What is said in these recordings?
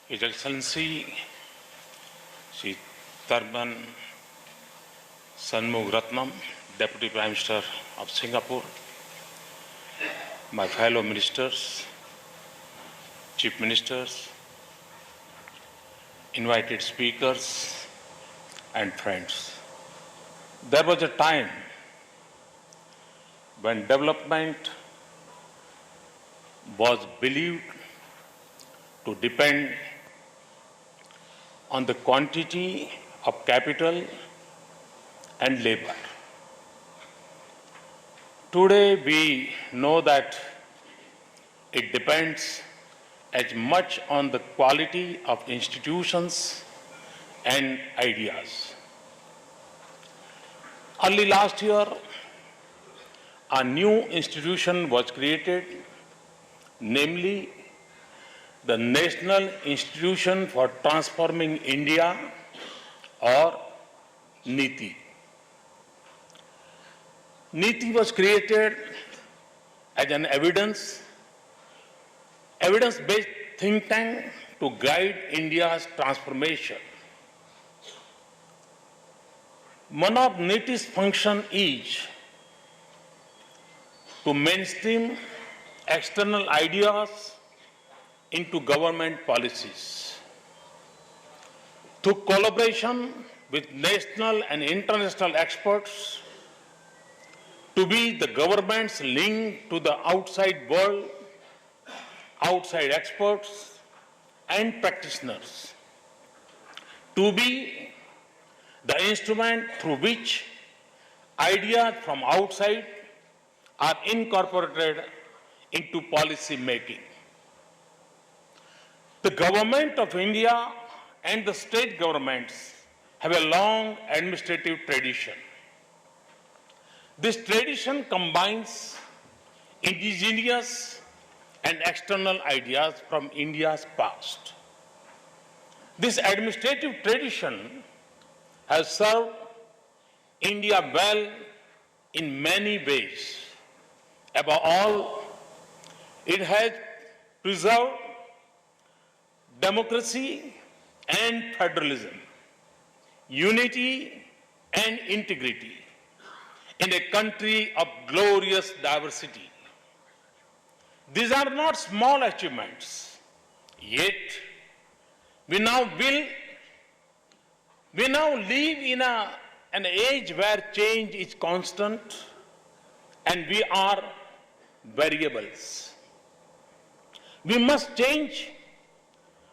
His Excellency Sri Tharman Shanmugaratnam, Deputy Prime Minister of Singapore, my fellow ministers, chief ministers, invited speakers, and friends. There was a time when development was believed to depend on the quantity of capital and labor. Today we know that it depends as much on the quality of institutions and ideas. Early last year, a new institution was created, namely the National Institution for Transforming India, or NITI. NITI was created as an evidence-based think tank to guide India's transformation. One of NITI's functions is to mainstream external ideas into government policies. Through collaboration with national and international experts, to be the government's link to the outside world, outside experts and practitioners, to be the instrument through which ideas from outside are incorporated into policy making. The Government of India and the state governments have a long administrative tradition. This tradition combines indigenous and external ideas from India's past. This administrative tradition has served India well in many ways. Above all, it has preserved democracy and federalism, unity and integrity in a country of glorious diversity. These are not small achievements, yet we now live in an age where change is constant and we are variables. We must change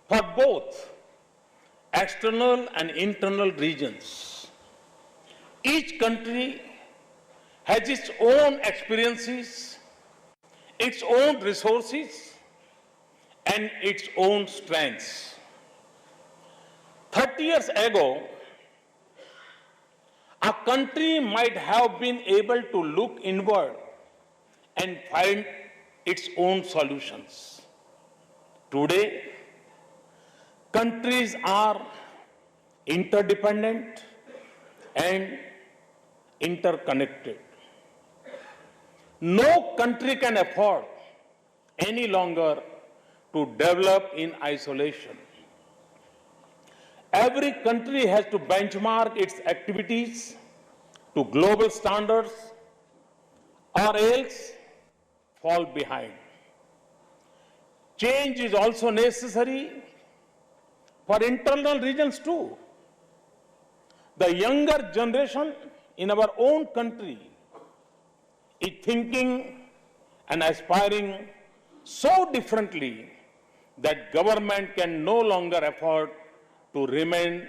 for both external and internal regions. Each country has its own experiences, its own resources, and its own strengths. 30 years ago, a country might have been able to look inward and find its own solutions. Today, countries are interdependent and interconnected. No country can afford any longer to develop in isolation. Every country has to benchmark its activities to global standards or else fall behind. Change is also necessary for internal regions too. The younger generation in our own country is thinking and aspiring so differently that government can no longer afford to remain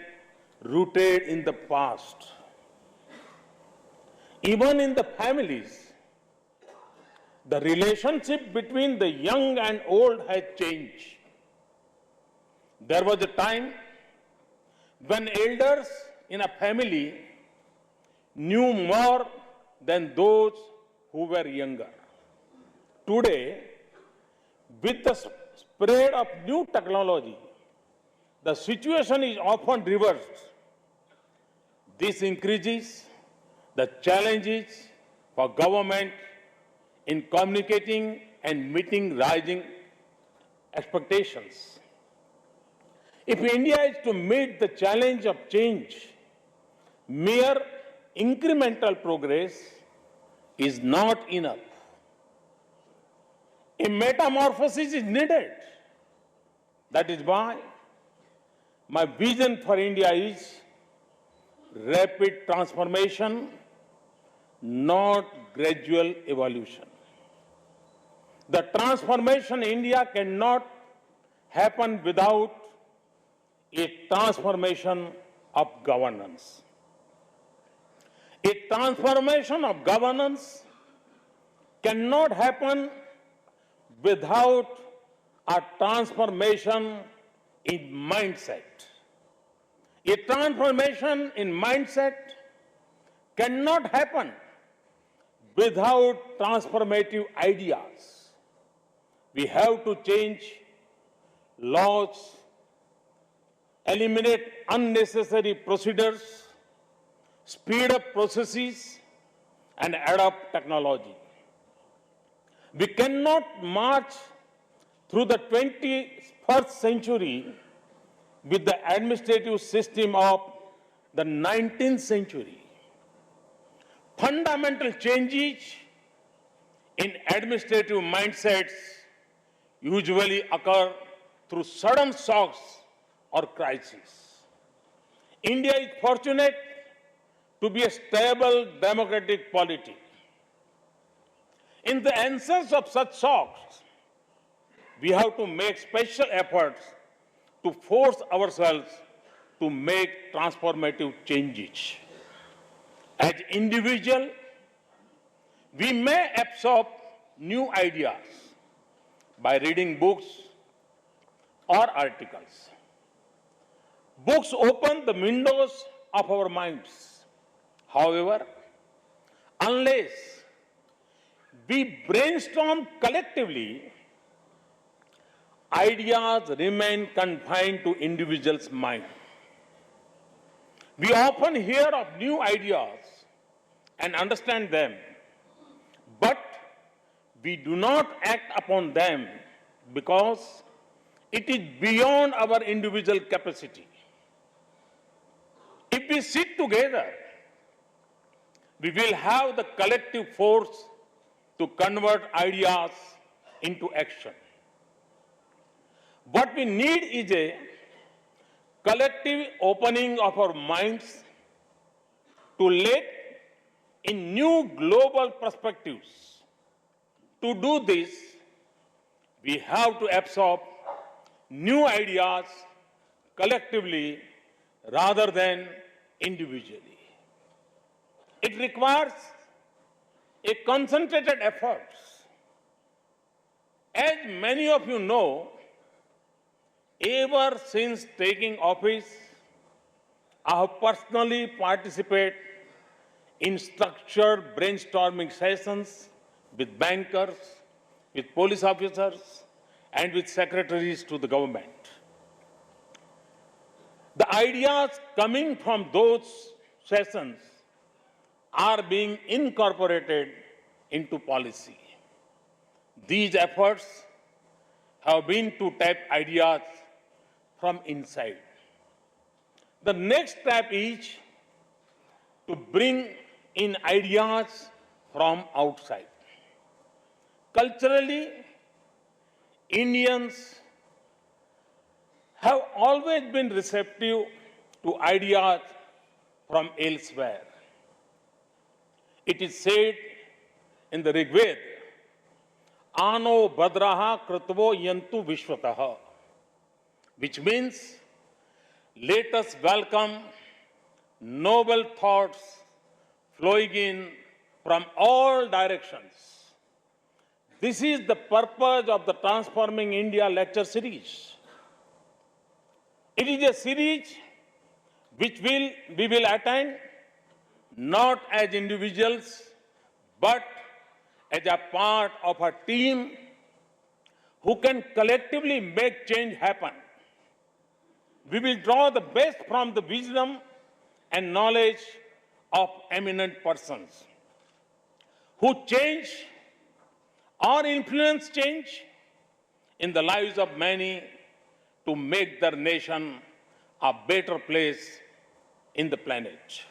rooted in the past. Even in the families, the relationship between the young and old has changed. There was a time when elders in a family knew more than those who were younger. Today, with the spread of new technology, the situation is often reversed. This increases the challenges for government in communicating and meeting rising expectations. If India is to meet the challenge of change, mere incremental progress is not enough. A metamorphosis is needed. That is why my vision for India is rapid transformation, not gradual evolution. The transformation in India cannot happen without a transformation of governance. A transformation of governance cannot happen without a transformation in mindset. A transformation in mindset cannot happen without transformative ideas. We have to change laws, eliminate unnecessary procedures, speed up processes, and adopt technology. We cannot march through the 21st century with the administrative system of the 19th century. Fundamental changes in administrative mindsets usually occur through sudden shocks or crises. India is fortunate to be a stable democratic polity. In the absence of such shocks, we have to make special efforts to force ourselves to make transformative changes. As individuals, we may absorb new ideas by reading books or articles. Books open the windows of our minds. However, unless we brainstorm collectively, ideas remain confined to individuals' mind. We often hear of new ideas and understand them, but we do not act upon them because it is beyond our individual capacity. If we sit together, we will have the collective force to convert ideas into action. What we need is a collective opening of our minds to let in new global perspectives. To do this, we have to absorb new ideas collectively rather than individually. It requires a concentrated effort. As many of you know, ever since taking office, I have personally participated in structured brainstorming sessions with bankers, with police officers, and with secretaries to the government. The ideas coming from those sessions are being incorporated into policy. These efforts have been to tap ideas from inside. The next step is to bring in ideas from outside. Culturally, Indians have always been receptive to ideas from elsewhere. It is said in the Rig Veda, Ano Badraha Kritvo Yantu Vishwataha, which means let us welcome noble thoughts flowing in from all directions. This is the purpose of the Transforming India lecture series. It is a series which we will attend not as individuals, but as a part of a team who can collectively make change happen. We will draw the best from the wisdom and knowledge of eminent persons who change or influence change in the lives of many to make their nation a better place in the planet.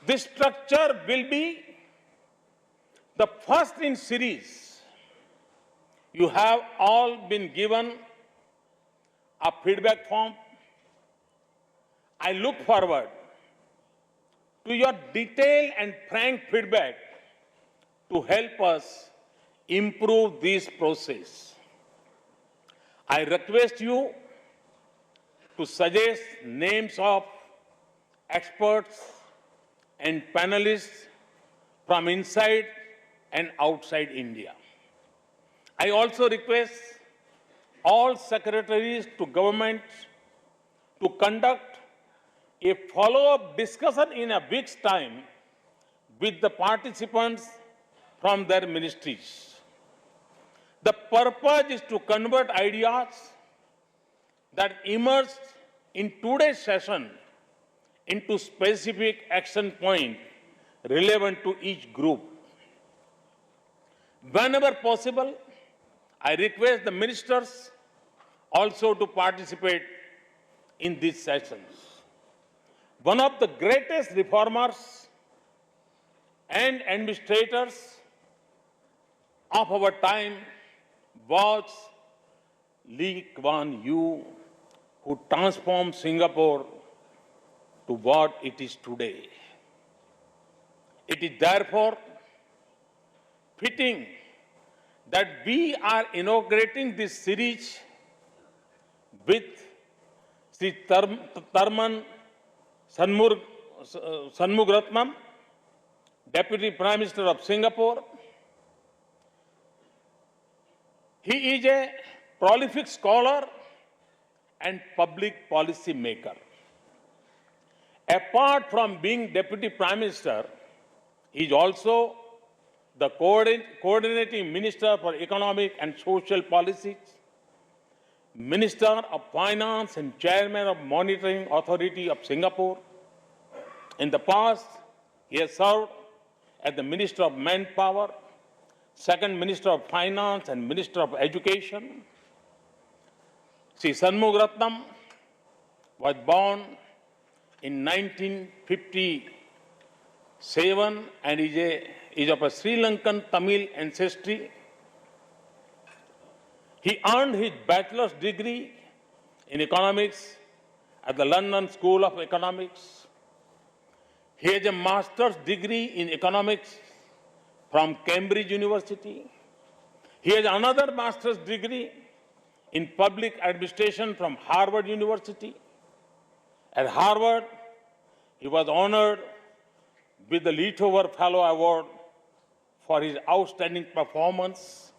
This structure will be the first in series. You have all been given a feedback form. I look forward to your detailed and frank feedback to help us improve this process. I request you to suggest names of experts and panelists from inside and outside India. I also request all secretaries to government to conduct a follow-up discussion in a week's time with the participants from their ministries. The purpose is to convert ideas that emerged in today's session into specific action points relevant to each group. Whenever possible, I request the ministers also to participate in these sessions. One of the greatest reformers and administrators of our time was Lee Kuan Yew, who transformed Singapore to what it is today. It is therefore fitting that we are inaugurating this series with Sri Tharman Shanmugaratnam, Deputy Prime Minister of Singapore. He is a prolific scholar and public policy maker. Apart from being Deputy Prime Minister, he is also the coordinating Minister for Economic and Social Policies, Minister of Finance and Chairman of Monitoring Authority of Singapore. In the past, he has served as the Minister of Manpower, Second Minister of Finance and Minister of Education. Sri Shanmugaratnam was born in 1957 and is of a Sri Lankan Tamil ancestry. He earned his bachelor's degree in economics at the London School of Economics. He has a master's degree in economics from Cambridge University. He has another master's degree in public administration from Harvard University. At Harvard, he was honored with the Lietover Fellow Award for his outstanding performance.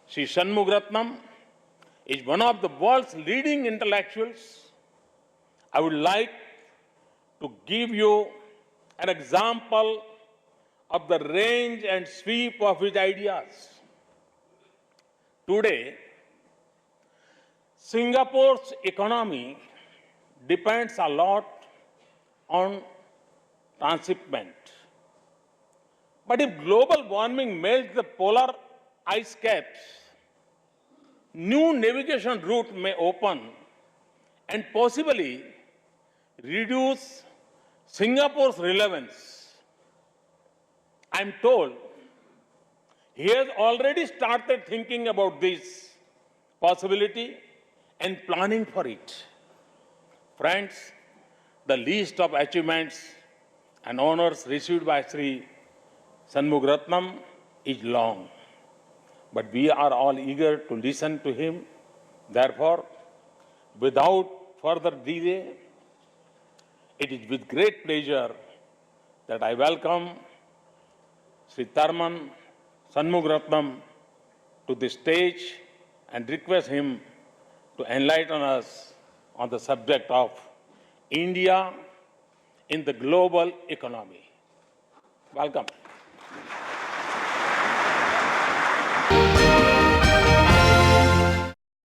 Sri Shanmugaratnam is one of the world's leading intellectuals. I would like to give you an example of the range and sweep of his ideas. Today, Singapore's economy depends a lot on transshipment. But if global warming melts the polar ice caps, new navigation routes may open and possibly reduce Singapore's relevance. I'm told he has already started thinking about this possibility and planning for it. Friends, the list of achievements and honors received by Sri Shanmugaratnam is long, but we are all eager to listen to him. Therefore, without further delay, it is with great pleasure that I welcome Sri Tharman Shanmugaratnam to the stage and request him to enlighten us on the subject of India in the global economy. Welcome.